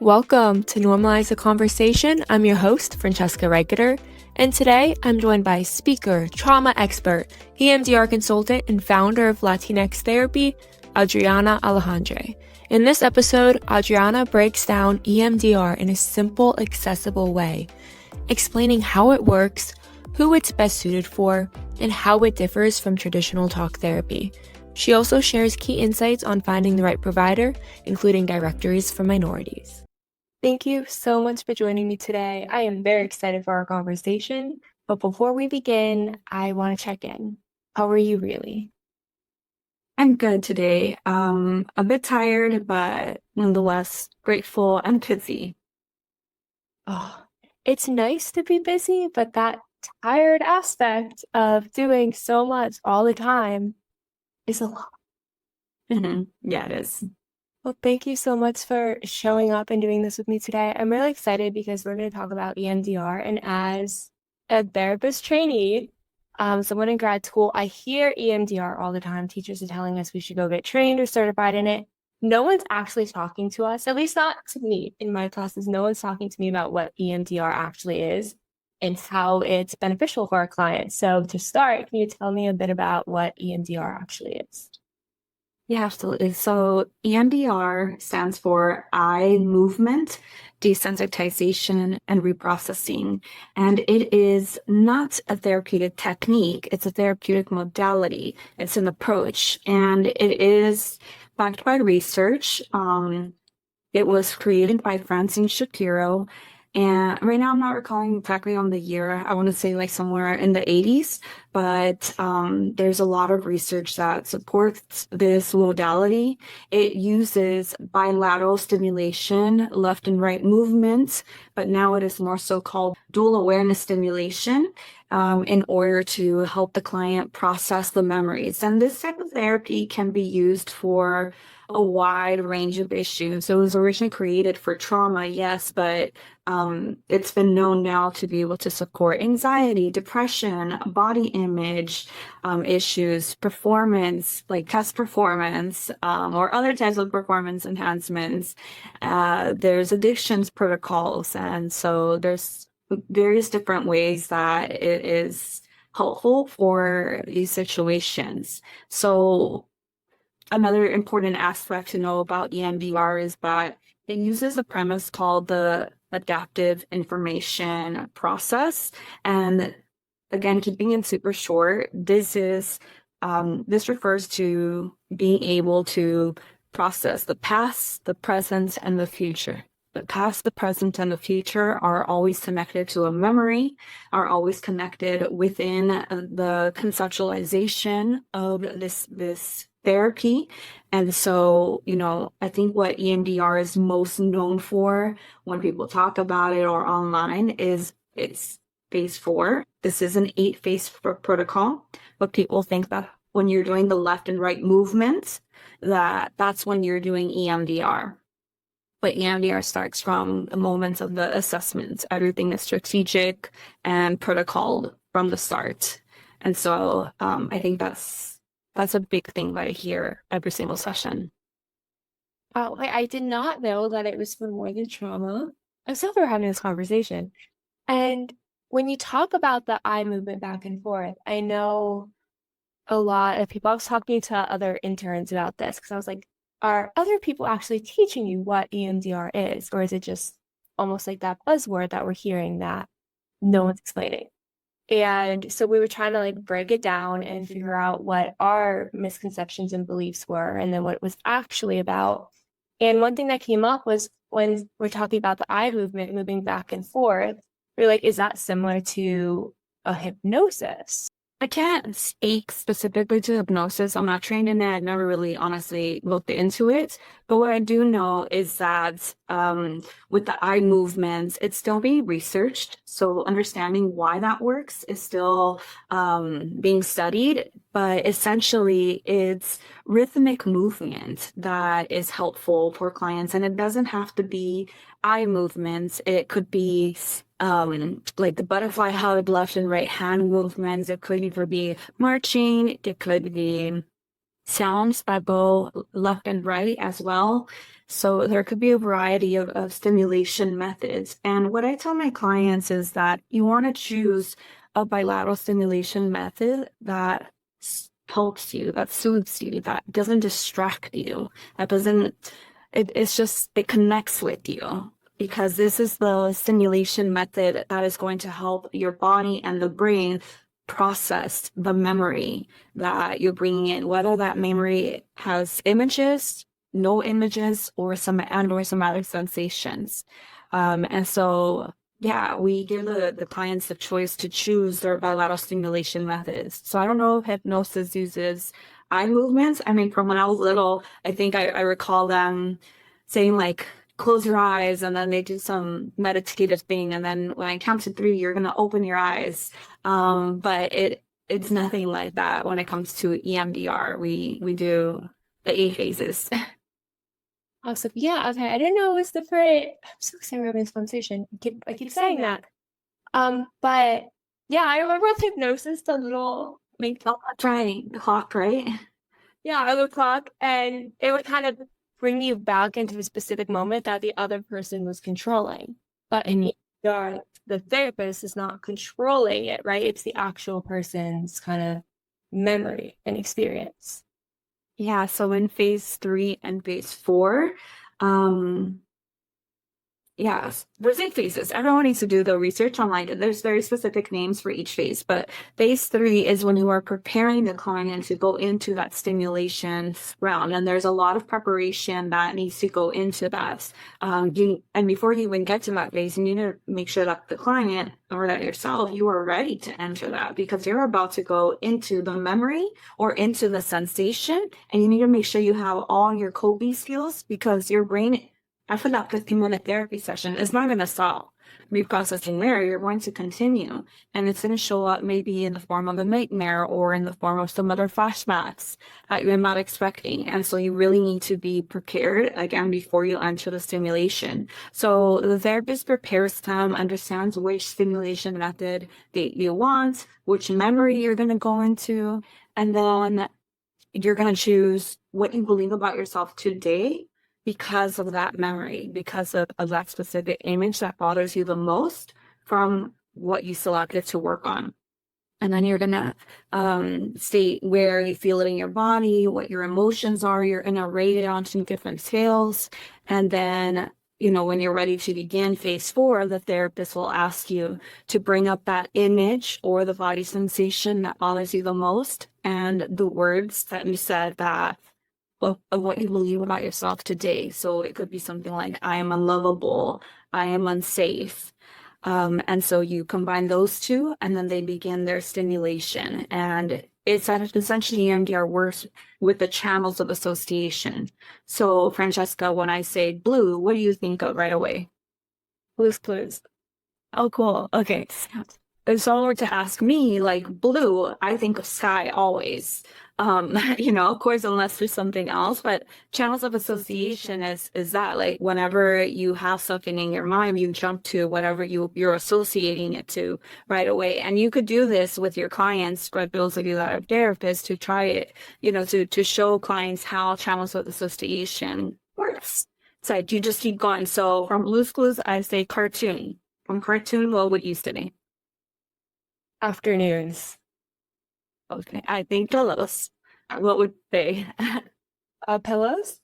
Welcome to Normalize the Conversation. I'm your host, Francesca Reicheter, and today I'm joined by speaker, trauma expert, EMDR consultant, and founder of Latinx Therapy, Adriana Alejandre. In this episode, Adriana breaks down EMDR in a simple, accessible way, explaining how it works, who it's best suited for, and how it differs from traditional talk therapy. She also shares key insights on finding the right provider, including directories for minorities. Thank you so much for joining me today. I am very excited for our conversation. But before we begin, I want to check in. How are you really? I'm good today. A bit tired, but nonetheless grateful and busy. Oh, it's nice to be busy, but that tired aspect of doing so much all the time is a lot. Yeah, it is. Well, thank you so much for showing up and doing this with me today. I'm really excited because we're going to talk about EMDR. And as a therapist trainee, someone in grad school, I hear EMDR all the time. Teachers are telling us we should go get trained or certified in it. No one's actually talking to us, at least not to me in my classes. No one's talking to me about what EMDR actually is and how it's beneficial for our clients. So to start, can you tell me a bit about what EMDR actually is? Yeah, absolutely. So EMDR stands for eye movement, desensitization, and reprocessing. And it is not a therapeutic technique. It's a therapeutic modality. It's an approach, and it is backed by research. It was created by Francine Shapiro. And right now, I'm not recalling exactly on the year. I want to say like somewhere in the 80s, but there's a lot of research that supports this modality. It uses bilateral stimulation, left and right movements, but now it is more so called dual awareness stimulation in order to help the client process the memories. And this type of therapy can be used for a wide range of issues. So it was originally created for trauma, yes, but it's been known now to be able to support anxiety, depression, body image issues, performance, like test performance, or other types of performance enhancements. There's addictions protocols, and so there's various different ways that it is helpful for these situations. So another important aspect to know about EMDR is that it uses a premise called the adaptive information process. And again, keeping it super short, this refers to being able to process the past, the present, and the future. The past, the present, and the future are always connected to a memory, are always connected within the conceptualization of this therapy. And so, I think what EMDR is most known for when people talk about it or online is it's phase 4. This is an 8-phase protocol, but people think that when you're doing the left and right movements, that's when you're doing EMDR. But EMDR starts from the moments of the assessments. Everything is strategic and protocol from the start. And so I think that's a big thing that I hear every single session. Wow, I did not know that it was for more than trauma. I'm so glad we're having this conversation. And when you talk about the eye movement back and forth, I know a lot of people. I was talking to other interns about this because I was like, are other people actually teaching you what EMDR is? Or is it just almost like that buzzword that we're hearing that no one's explaining? And so we were trying to break it down and figure out what our misconceptions and beliefs were and then what it was actually about. And one thing that came up was when we're talking about the eye movement moving back and forth, we're like, is that similar to a hypnosis? I can't speak specifically to hypnosis. I'm not trained in it. I've never really honestly looked into it. But what I do know is that with the eye movements, it's still being researched. So understanding why that works is still being studied. But essentially, it's rhythmic movement that is helpful for clients. And it doesn't have to be eye movements. It could be like the butterfly hug, left and right hand movements. It could either be marching, it could be sounds that go left and right as well. So there could be a variety of stimulation methods. And what I tell my clients is that you want to choose a bilateral stimulation method that helps you, that soothes you, that doesn't distract you, that doesn't, it's just, it connects with you. Because this is the stimulation method that is going to help your body and the brain process the memory that you're bringing in, whether that memory has images, no images, or some other sensations. And so, yeah, we give the clients the choice to choose their bilateral stimulation methods. So I don't know if hypnosis uses eye movements. I mean, from when I was little, I think I recall them saying like, close your eyes, and then they do some meditative thing, and then when I count to three, you're gonna open your eyes. But it's nothing like that when it comes to EMDR. We do the 8 phases. Awesome. Yeah, okay. I didn't know it was different. I'm so excited we're having this conversation. I keep saying that. But yeah, I remember with hypnosis, the little like Try the clock, right? yeah, I would clock, and it would kind of bring you back into a specific moment that the other person was controlling. But in EMDR, the therapist is not controlling it, right? It's the actual person's kind of memory and experience. Yeah, so in phase 3 and phase 4, um, yes, there's 8 phases. Everyone needs to do the research online. There's very specific names for each phase, but phase 3 is when you are preparing the client to go into that stimulation round. And there's a lot of preparation that needs to go into that. And before you even get to that phase, you need to make sure that the client or that yourself, you are ready to enter that, because you're about to go into the memory or into the sensation. And you need to make sure you have all your coping skills, because your brain, after that 15-minute therapy session, is not going to stop reprocessing there. You're going to continue, and it's going to show up maybe in the form of a nightmare or in the form of some other flashbacks that you're not expecting. And so you really need to be prepared again before you enter the stimulation. So the therapist prepares them, understands which stimulation method that you want, which memory you're going to go into, and then you're going to choose what you believe about yourself today because of that memory, because of that specific image that bothers you the most from what you selected to work on. And then you're going to state where you feel it in your body, what your emotions are. You're going to rate it on 2 different scales. And then, when you're ready to begin phase 4, the therapist will ask you to bring up that image or the body sensation that bothers you the most, and the words that you said that of what you believe about yourself today. So it could be something like, I am unlovable, I am unsafe. And so you combine those two, and then they begin their stimulation. And it's essentially EMDR works with the channels of association. So, Francesca, when I say blue, what do you think of right away? Blue's Clues. Oh, cool. Okay. If someone were to ask me, like blue, I think of sky always. Of course, unless there's something else, but channels of association is that, like, whenever you have something in your mind, you jump to whatever you're associating it to right away. And you could do this with your clients, for those of you that are therapists, to try it, to show clients how channels of association works. So you just keep going. So from Blue's Clues, I say cartoon. From cartoon, what would you say? Afternoons. Okay, I think pillows. What would they? Pillows?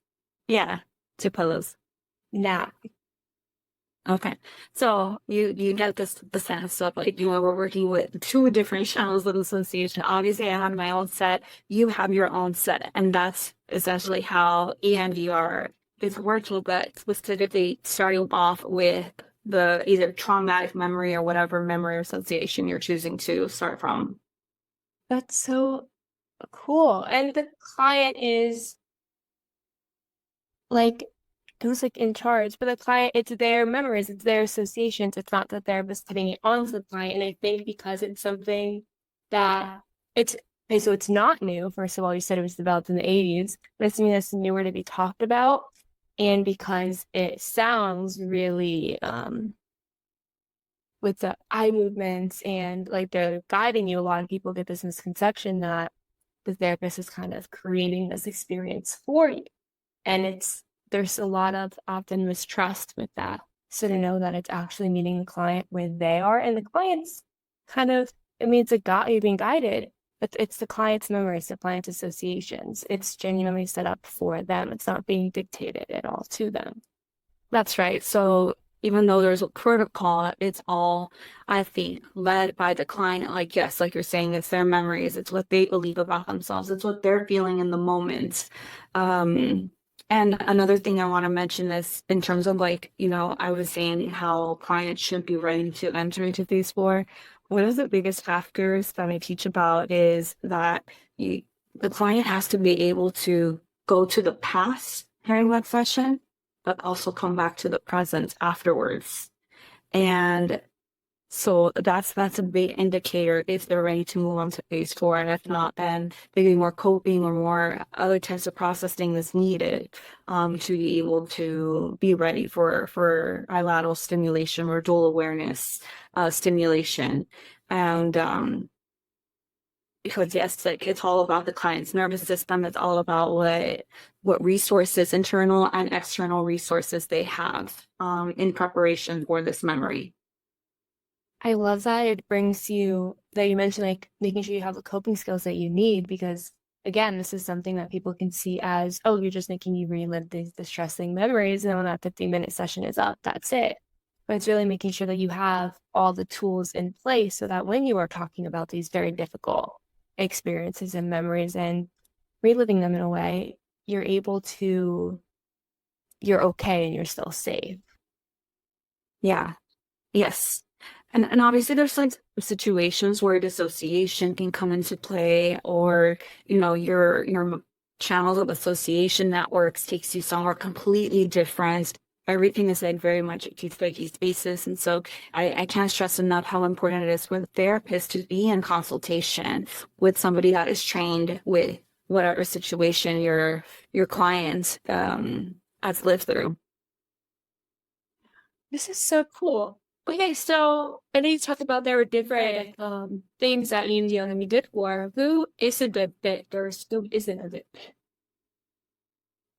Yeah, 2 pillows. Nap. Okay, so you get the sense of, like, we're working with 2 different channels of association. Obviously, I have my own set. You have your own set, and that's essentially how EMDR is working. But specifically, starting off with the either traumatic memory or whatever memory or association you're choosing to start from. That's so cool. And the client is like, who's like in charge? But the client, it's their memories, it's their associations. It's not the therapist putting it on the client. And I think because it's something that it's okay, so it's not new. First of all, you said it was developed in the 80s, but it's something that's newer to be talked about. And because it sounds really with the eye movements and like they're guiding you, a lot of people get this misconception that the therapist is kind of creating this experience for you. And there's a lot of often mistrust with that. So to know that it's actually meeting the client where they are, and the client's kind of, it means you're being guided, but it's the client's memories, the client's associations. It's genuinely set up for them. It's not being dictated at all to them. That's right. So even though there's a protocol, it's all, I think, led by the client. Like, yes, like you're saying, it's their memories. It's what they believe about themselves. It's what they're feeling in the moment. And another thing I want to mention is in terms of like, I was saying how clients should be ready to enter into phase 4. One of the biggest factors that I teach about is that the client has to be able to go to the past during that session, but also come back to the present afterwards. And so that's a big indicator if they're ready to move on to phase 4. And if not, then maybe more coping or more other types of processing is needed to be able to be ready for bilateral stimulation or dual awareness stimulation. And because yes, like it's all about the client's nervous system. It's all about what resources, internal and external resources they have in preparation for this memory. I love that it brings you, that you mentioned like making sure you have the coping skills that you need, because again, this is something that people can see as, oh, you're just making you relive these distressing memories, and when that 15-minute session is up, that's it. But it's really making sure that you have all the tools in place so that when you are talking about these very difficult experiences and memories and reliving them in a way, you're okay and you're still safe. Yeah. Yes. And obviously there's like situations where dissociation can come into play, or, your channels of association networks takes you somewhere completely different. Everything is like very much a case-by-case basis. And so I can't stress enough how important it is for the therapist to be in consultation with somebody that is trained with whatever situation your client has lived through. This is so cool. Okay, so I know you talked about there were different things that you and me did for. Who is a good fit versus who isn't a good fit?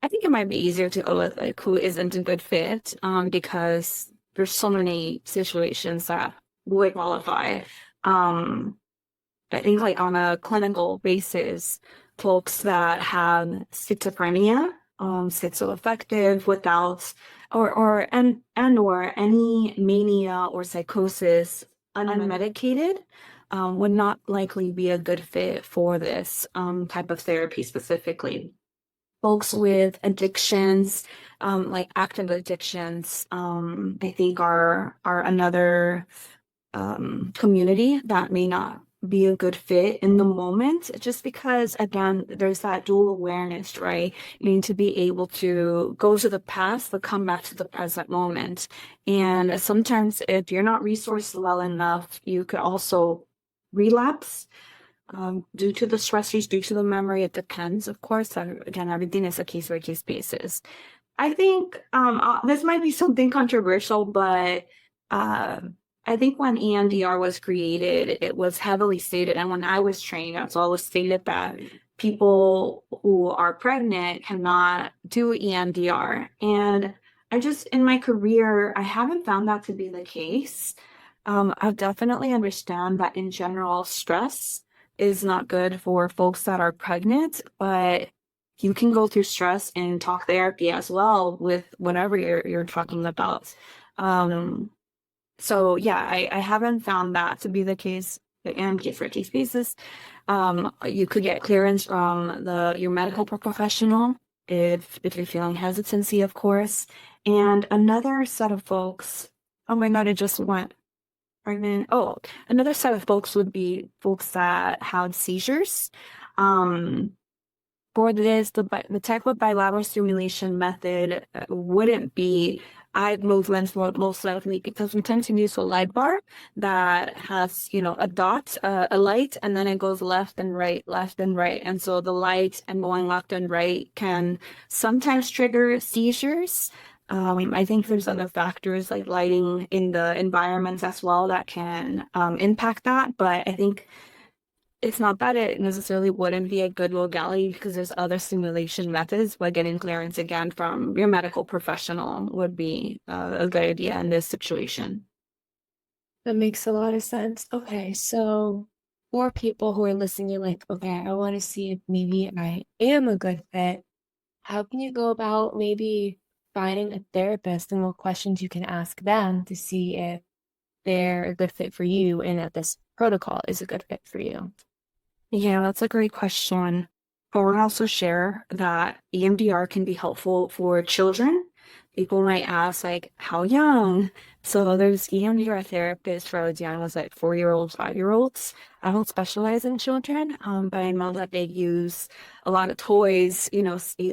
I think it might be easier to go with like who isn't a good fit, because there's so many situations that would qualify. I think like on a clinical basis, folks that have schizophrenia, schizoaffective without or any mania or psychosis unmedicated, would not likely be a good fit for this type of therapy specifically. Folks with addictions, like active addictions, I think are another community that may not be a good fit in the moment, just because again there's that dual awareness, right? You need to be able to go to the past but come back to the present moment. And sometimes if you're not resourced well enough, you could also relapse due to the stressors, due to the memory. It depends, of course. Again, everything is a case-by-case basis. I think this might be something controversial, but I think when EMDR was created, it was heavily stated, and when I was trained, it's always stated that people who are pregnant cannot do EMDR. And in my career, I haven't found that to be the case. I definitely understand that in general, stress is not good for folks that are pregnant, but you can go through stress and talk therapy as well with whatever you're talking about. So yeah, I haven't found that to be the case in case basis. You could get clearance from your medical professional if you're feeling hesitancy, of course. And another set of folks, oh my God, it just went pregnant. Oh, another set of folks would be folks that have seizures. For this, the type of bilateral stimulation method wouldn't be eye movements most likely, because we tend to use a light bar that has, a dot, a light, and then it goes left and right. And so the light and going left and right can sometimes trigger seizures. I think there's other factors like lighting in the environments as well that can impact that. But I think it's not that it necessarily wouldn't be a good modality because there's other stimulation methods, but getting clearance again from your medical professional would be a good idea in this situation. That makes a lot of sense. Okay, so for people who are listening, you're like, okay, I want to see if maybe I am a good fit. How can you go about maybe finding a therapist and what questions you can ask them to see if they're a good fit for you and that this protocol is a good fit for you? Yeah, that's a great question. I want to also share that EMDR can be helpful for children. People might ask, like, how young? So there's EMDR therapists for Adriana's like 4-year-olds, 5-year-olds. I don't specialize in children, but I know that they use a lot of toys,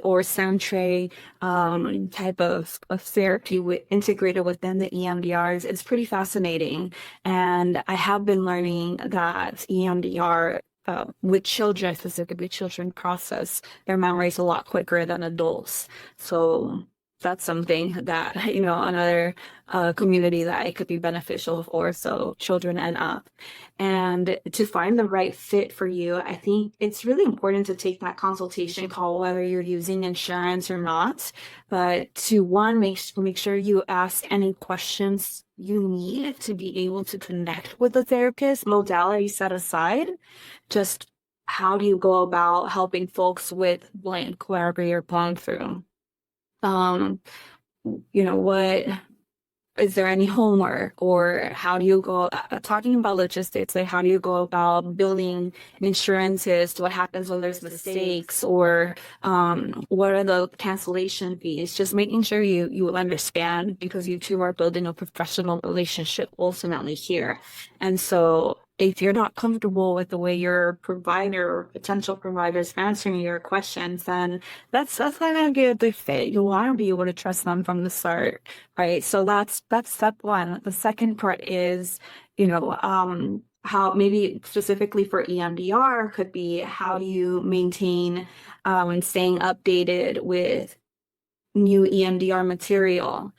or sound tray type of therapy integrated within the EMDRs. It's pretty fascinating. And I have been learning that EMDR with children, specifically children, process their memories a lot quicker than adults. So that's something that, another community that it could be beneficial for. So children and up. And to find the right fit for you, I think it's really important to take that consultation call, whether you're using insurance or not. But to one, make sure you ask any questions you need to be able to connect with the therapist, modality set aside. Just how do you go about helping folks with blank, whatever you're going through? Um, what is there any homework, or how do you go talking about logistics, like how do you go about building insurances, what happens when there's mistakes, or what are the cancellation fees, just making sure you understand, because you two are building a professional relationship ultimately here. And so if you're not comfortable with the way your provider or potential providers answering your questions, then that's not gonna be a good fit. You want to be able to trust them from the start. Right. So that's step one. The second part is, how maybe specifically for EMDR could be how do you maintain and staying updated with new EMDR material.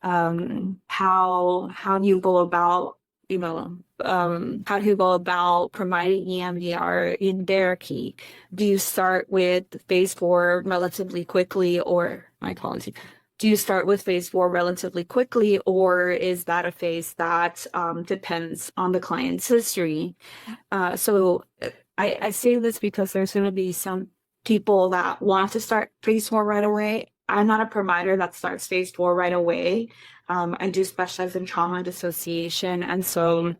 How do you go about, how do you go about providing EMDR in therapy? Do you start with phase four relatively quickly, or my apologies? Do you start with phase four relatively quickly, or is that a phase that depends on the client's history? I say this because there's going to be some people that want to start phase four right away. I'm not a provider that starts phase four right away. I do specialize in trauma dissociation. And so,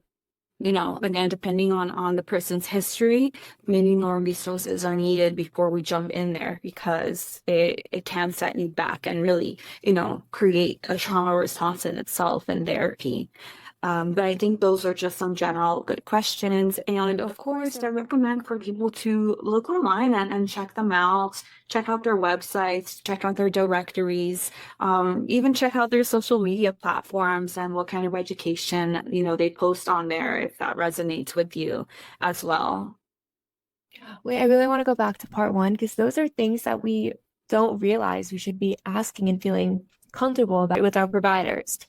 again, depending on the person's history, maybe more resources are needed before we jump in there, because it can set you back and really, create a trauma response in itself in therapy. But I think those are just some general good questions. And of course, I recommend for people to look online and check them out, check out their websites, check out their directories, even check out their social media platforms and what kind of education, they post on there, if that resonates with you as well. Wait, I really want to go back to part one because those are things that we don't realize we should be asking and feeling comfortable about with our providers,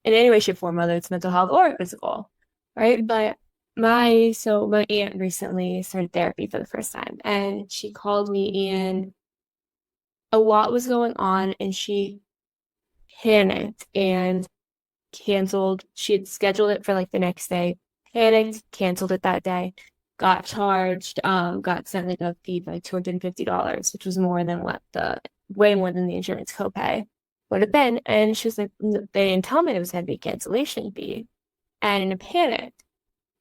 in any way, shape, form, whether it's mental health or physical, right? But my aunt recently started therapy for the first time, and she called me, and a lot was going on, and she panicked and canceled. She had scheduled it for like the next day, panicked, canceled it that day, got charged, got sent like a fee of like $250, which was more than way more than the insurance copay would have been. And she was like, they didn't tell me it was going to be a cancellation fee. And in a panic.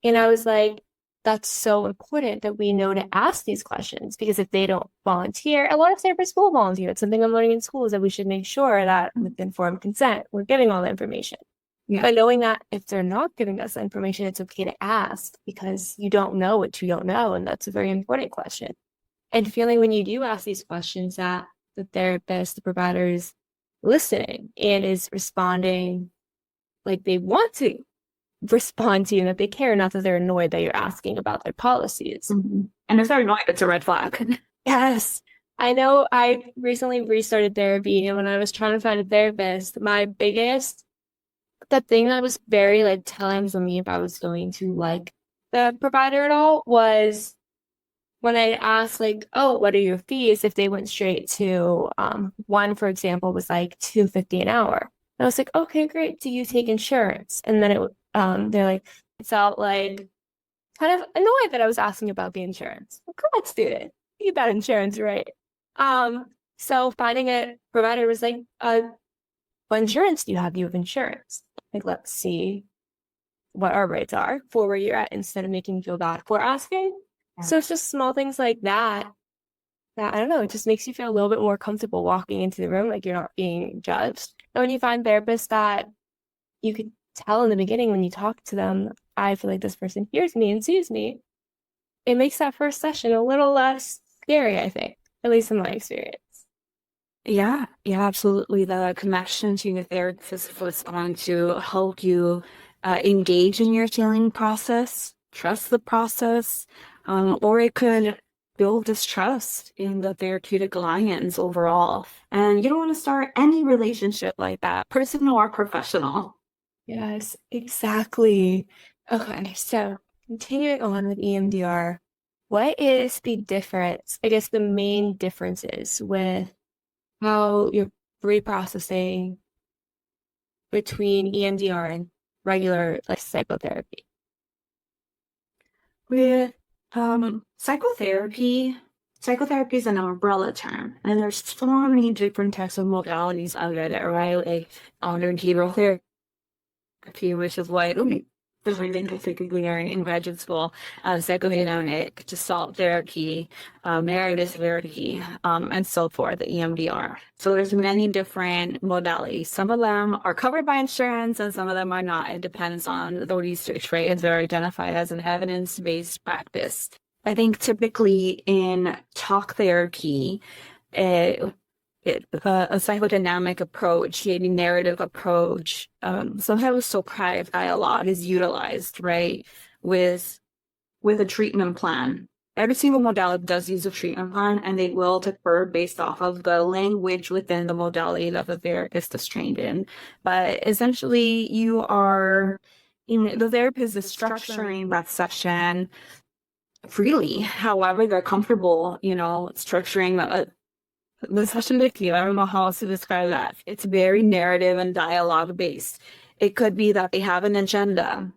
And I was like, that's so important that we know to ask these questions, because if they don't volunteer, a lot of therapists will volunteer. It's something I'm learning in school, is that we should make sure that with informed consent, we're getting all the information. Yeah. But knowing that if they're not giving us the information, it's okay to ask, because you don't know what you don't know. And that's a very important question. And feeling when you do ask these questions that the therapist, the provider is listening and is responding like they want to respond to you, and that they care, not that they're annoyed that you're asking about their policies. Mm-hmm. And if they're annoyed, it's a red flag. Yes. I know I recently restarted therapy, and when I was trying to find a therapist, the thing that was very like telling for me if I was going to like the provider at all was when I asked like, oh, what are your fees? If they went straight to one, for example, was like $250 an hour. And I was like, okay, great. Do you take insurance? And then they're like, it felt like kind of annoyed that I was asking about the insurance. Well, come on, student, you got insurance, right? Um, so finding a provider was like, what insurance do you have? You have insurance. Like, let's see what our rates are for where you're at instead of making you feel bad for asking. Yeah. So it's just small things like that that I don't know, it just makes you feel a little bit more comfortable walking into the room, like you're not being judged. And when you find therapists that you could tell in the beginning when you talk to them, I feel like this person hears me and sees me, it makes that first session a little less scary, I think, at least in my experience. Yeah, yeah, absolutely. The connection to your therapist was going to help you engage in your healing process, trust the process, or it could build distrust in the therapeutic alliance overall. And you don't want to start any relationship like that, personal or professional. Yes, exactly. Okay, so continuing on with EMDR, what is the difference, I guess the main differences with how you're reprocessing between EMDR and regular like psychotherapy? With psychotherapy is an umbrella term, and there's so many different types of modalities under there, right? Like under behavioral therapy, which is what the reason specifically are in graduate school, psychodynamic, gestalt therapy, narrative therapy, and so forth, the EMDR. So there's many different modalities. Some of them are covered by insurance and some of them are not. It depends on the research, right? As they're identified as an evidence-based practice. I think typically in talk therapy, uh, a psychodynamic approach, a narrative approach, sometimes Socratic dialogue is utilized, right, with a treatment plan. Every single modality does use a treatment plan, and they will differ based off of the language within the modality that the therapist is trained in. But essentially, the therapist is structuring that session freely, however they're comfortable, structuring the session with you. I don't know how else to describe that. It's very narrative and dialogue based. It could be that they have an agenda,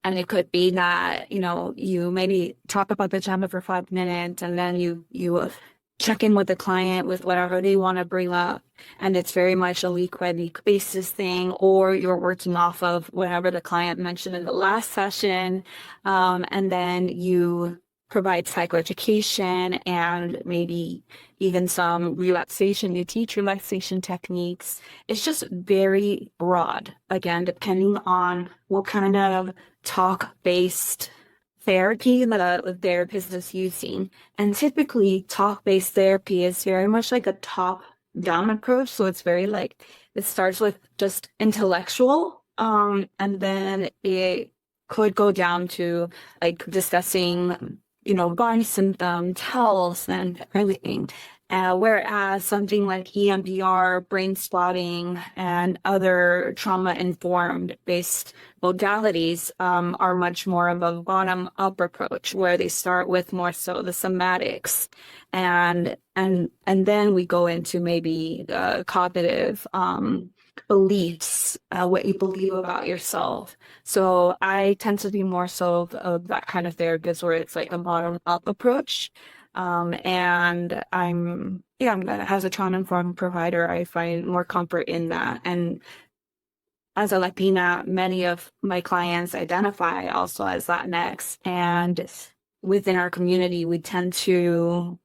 and it could be that, you maybe talk about the agenda for 5 minutes and then you check in with the client with whatever they want to bring up. And it's very much a week by week basis thing, or you're working off of whatever the client mentioned in the last session. And then you provide psychoeducation and maybe even some relaxation. You teach relaxation techniques. It's just very broad, again, depending on what kind of talk-based therapy that a therapist is using. And typically, talk-based therapy is very much like a top-down approach. So it's very like, it starts with just intellectual, and then it could go down to like discussing, body symptoms, health, and everything. Whereas something like EMDR, brain spotting, and other trauma-informed based modalities are much more of a bottom-up approach, where they start with more so the somatics, and then we go into maybe cognitive beliefs, what you believe about yourself. So I tend to be more so of that kind of therapist where it's like a bottom-up approach. And as a trauma-informed provider, I find more comfort in that. And as a Latina, many of my clients identify also as Latinx. And within our community, we tend to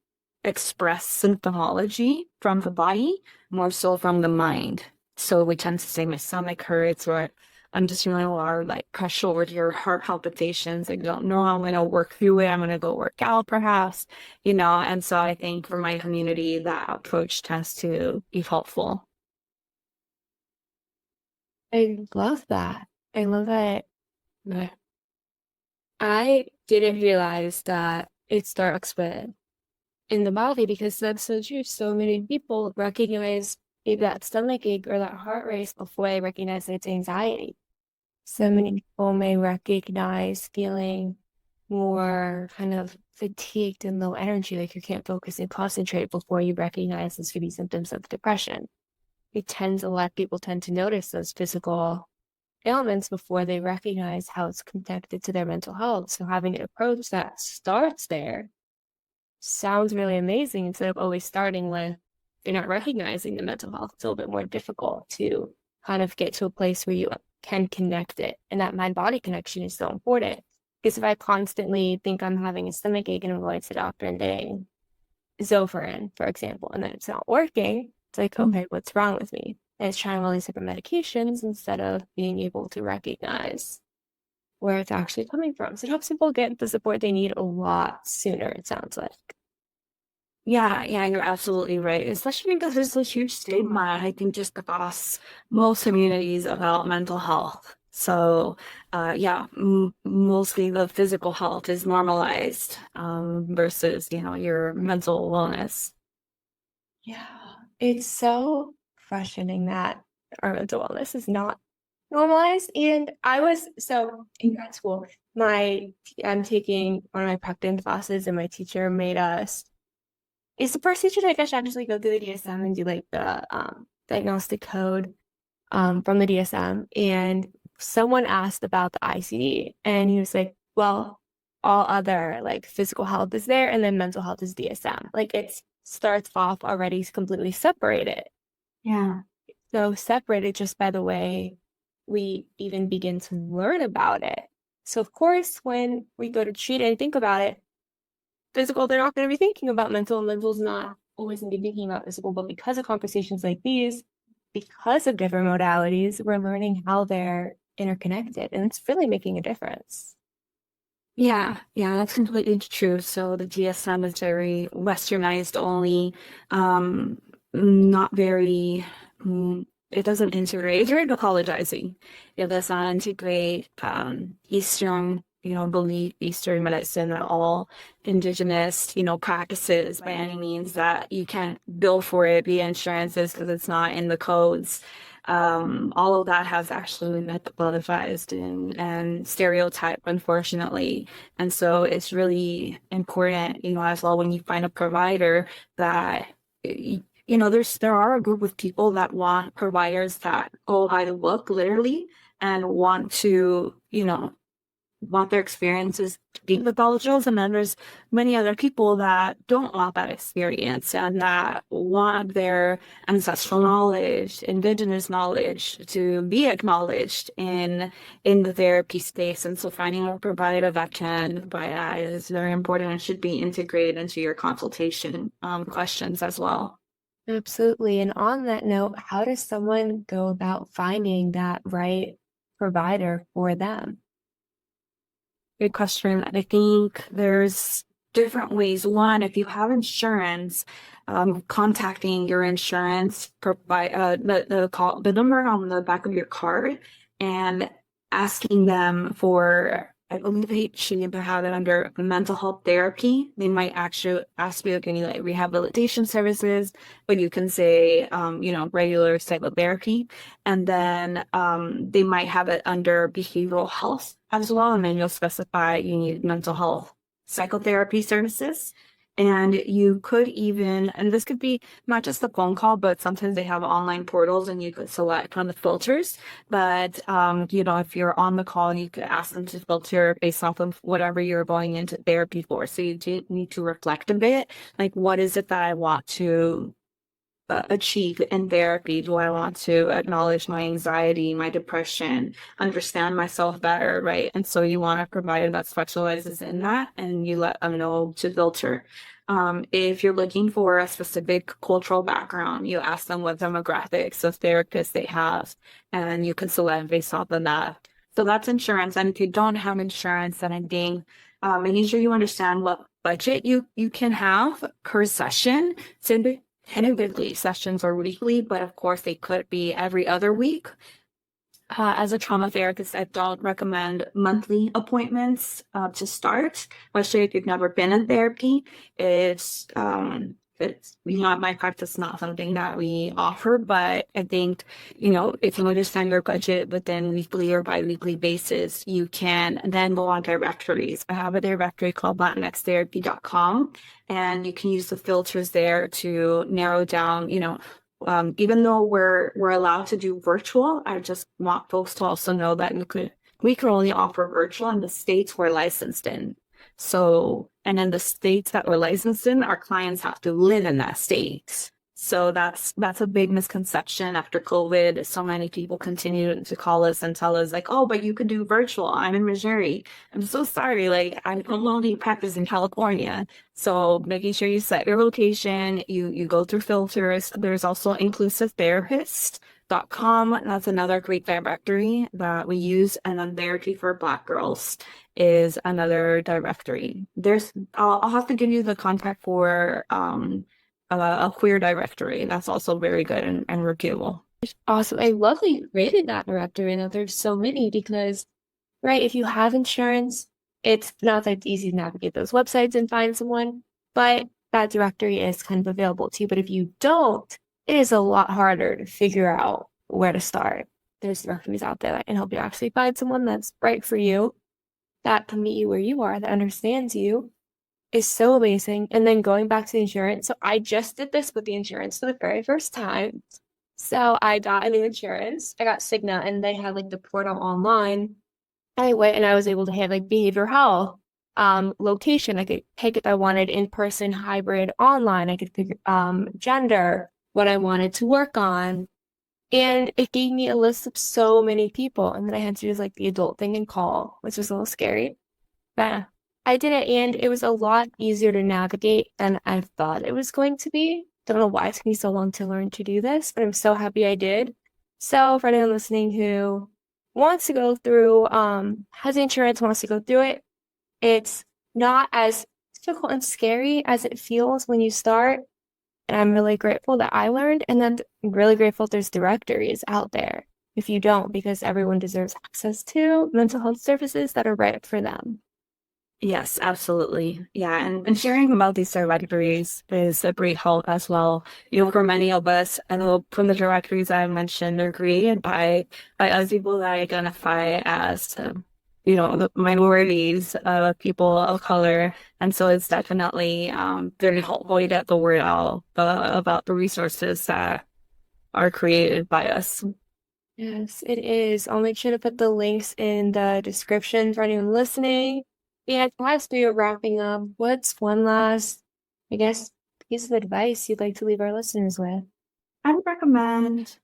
express symptomology from the body more so from the mind. So we tend to say my stomach hurts, or I'm just feeling a lot of like pressure with your heart palpitations. I don't know how I'm going to work through it. I'm going to go work out perhaps, and so I think for my community, that approach tends to be helpful. I love that. I love that. I didn't realize that it starts with in the body because that's so true. So many people recognize either that stomach ache or that heart race before they recognize it's anxiety. So many people may recognize feeling more kind of fatigued and low energy, like you can't focus and concentrate before you recognize those could be symptoms of depression. A lot of people tend to notice those physical ailments before they recognize how it's connected to their mental health. So having an approach that starts there sounds really amazing instead of always starting when you're not recognizing the mental health. It's a little bit more difficult to kind of get to a place where you can connect it. And that mind-body connection is so important. Because if I constantly think I'm having a stomach ache and I'm going to the doctor and getting Zofran, for example, and then it's not working, it's like, okay, what's wrong with me? And it's trying all these different medications instead of being able to recognize where it's actually coming from. So it helps people get the support they need a lot sooner, it sounds like. Yeah, yeah, you're absolutely right. Especially because there's a huge stigma, I think, just across most communities about mental health. So, yeah, mostly the physical health is normalized, versus, your mental wellness. Yeah, it's so frustrating that our mental wellness is not normalized. And I was so in grad school, I'm taking one of my practicum classes, and my teacher made us. It's the first teacher that I guess actually go through the DSM and do like the diagnostic code from the DSM. And someone asked about the ICD, and he was like, "Well, all other like physical health is there, and then mental health is DSM. Like it starts off already completely separated. Yeah. So separated just by the way we even begin to learn about it. So of course, when we go to treat it and think about it, physical, they're not going to be thinking about mental, and mental's not always going to be thinking about physical. But because of conversations like these, because of different modalities, we're learning how they're interconnected, and it's really making a difference. Yeah, yeah, that's completely true. So the GSM is very westernized only, not very, it doesn't integrate, it's very apologizing. It does not integrate Eastern, belief, Eastern medicine at all, indigenous, practices by any means that you can't bill for it via insurances because it's not in the codes. All of that has actually been mythologized and stereotyped, unfortunately. And so it's really important, as well, when you find a provider that, there are a group of people that want providers that go by the book, literally, and want to, want their experiences to be pathological, and then there's many other people that don't want that experience and that want their ancestral knowledge, indigenous knowledge to be acknowledged in the therapy space. And so finding a provider that can provide that is very important and should be integrated into your consultation questions as well. Absolutely. And on that note, how does someone go about finding that right provider for them? Good question. I think there's different ways. One, if you have insurance, contacting your insurance provide the number on the back of your card and asking them for. I believe they should even have it under mental health therapy. They might actually ask you if you need like rehabilitation services, but you can say, regular psychotherapy. And then they might have it under behavioral health as well. And then you'll specify you need mental health psychotherapy services. And you could even, and this could be not just a phone call, but sometimes they have online portals and you could select on the filters. But, if you're on the call, you could ask them to filter based off of whatever you're going into therapy for. So you do need to reflect a bit, like, what is it that I want to achieve in therapy? Do I want to acknowledge my anxiety, my depression, understand myself better, right? And so you want a provider that specializes in that, and you let them know to filter. If you're looking for a specific cultural background, you ask them what demographics of therapists they have, and you can select based off of that. So that's insurance. And if you don't have insurance, then I think making sure you understand what budget you can have per session. So individually sessions are weekly, but of course they could be every other week. As a trauma therapist, I don't recommend monthly appointments to start, especially if you've never been in therapy. It's it's not my practice, not something that we offer, but I think, if you understand your budget within weekly or bi-weekly basis, you can then go on directories. I have a directory called latinxtherapy.com, and you can use the filters there to narrow down, even though we're allowed to do virtual, I just want folks to also know that we can only offer virtual in the states we're licensed in. So, and in the states that we're licensed in, our clients have to live in that state. So that's a big misconception after COVID. So many people continue to call us and tell us like, oh, but you could do virtual. I'm in Missouri. I'm so sorry. Like I'm only practice in California. So making sure you set your location, you go through filters. There's also inclusivetherapist.com. That's another great directory that we use. And then Therapy for Black Girls is another directory. I'll have to give you the contact for a queer directory. That's also very good and reviewable. Awesome. I love that you created that directory and that there's so many because, right, if you have insurance, it's not that easy to navigate those websites and find someone, but that directory is kind of available to you. But if you don't, it is a lot harder to figure out where to start. There's directories out there that can help you actually find someone that's right for you, that can meet you where you are, that understands you, is so amazing. And then going back to the insurance. So I just did this with the insurance for the very first time. So I got a new insurance. I got Cigna and they had like the portal online. I went and I was able to have like behavioral health, location. I could pick if I wanted in-person, hybrid, online. I could pick gender, what I wanted to work on. And it gave me a list of so many people. And then I had to do like the adult thing and call, which was a little scary. But I did it, and it was a lot easier to navigate than I thought it was going to be. Don't know why it took me so long to learn to do this, but I'm so happy I did. So for anyone listening who wants to go through, has insurance, wants to go through it, it's not as difficult and scary as it feels when you start. And I'm really grateful that I learned, and then I'm really grateful there's directories out there if you don't, because everyone deserves access to mental health services that are right for them. Yes, absolutely. Yeah, and sharing about these directories is a great help as well. For many of us, I know from the directories I mentioned, they're created by us people that identify as, the minorities, people of color. And so it's definitely very helpful to get the word out about the resources that are created by us. Yes, it is. I'll make sure to put the links in the description for anyone listening. And as we are wrapping up, what's one last, I guess, piece of advice you'd like to leave our listeners with? I would recommend,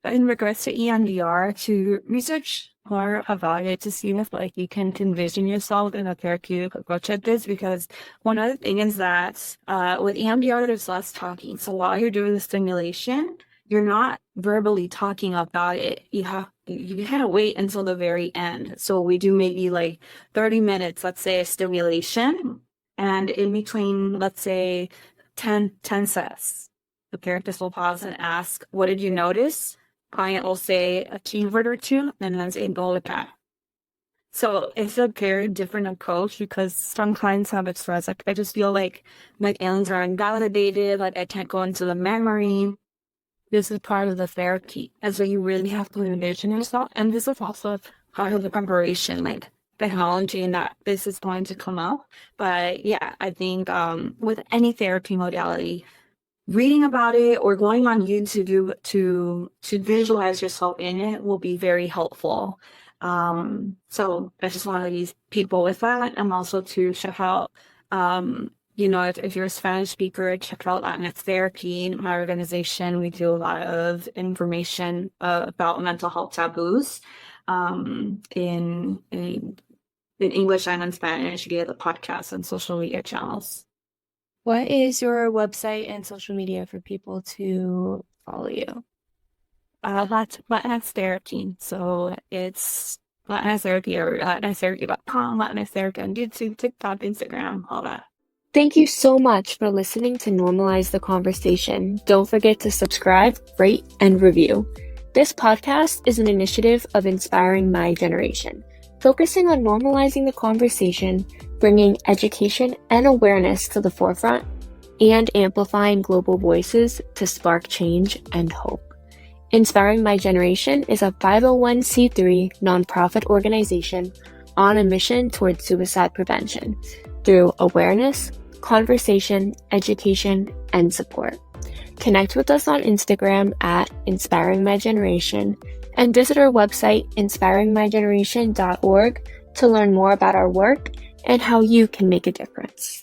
in regards to EMDR, to research more about it to see if you can envision yourself in a therapeutic approach like this, because one other thing is that with EMDR there's less talking. So while you're doing the stimulation, you're not verbally talking about it. You gotta wait until the very end. So we do maybe 30 minutes, let's say, a stimulation, and in between, let's say 10 sets, the therapist will pause and ask, what did you notice? Client will say a keyword or two, and then say, go with that. So it's a very different approach, because some clients have expressed, I just feel like my feelings are invalidated, I can't go into the memory. This is part of the therapy. And so you really have to envision yourself. And this is also part of the preparation, acknowledging that this is going to come up. But yeah, I think with any therapy modality, reading about it or going on YouTube to visualize yourself in it will be very helpful. So I just want to leave people with that, and also to check out, if you're a Spanish speaker, check out Latinx Therapy. My organization, we do a lot of information about mental health taboos in English and in Spanish via the podcast and social media channels. What is your website and social media for people to follow you? That's Latinx Therapy. So it's Latinx Therapy or LatinxTherapy.com, Latinx Therapy on YouTube, TikTok, Instagram, all that. Thank you so much for listening to Normalize the Conversation. Don't forget to subscribe, rate, and review. This podcast is an initiative of Inspiring My Generation, focusing on normalizing the conversation, bringing education and awareness to the forefront, and amplifying global voices to spark change and hope. Inspiring My Generation is a 501c3 nonprofit organization on a mission towards suicide prevention through awareness, conversation, education, and support. Connect with us on Instagram at Inspiring My Generation and visit our website inspiringmygeneration.org to learn more about our work and how you can make a difference.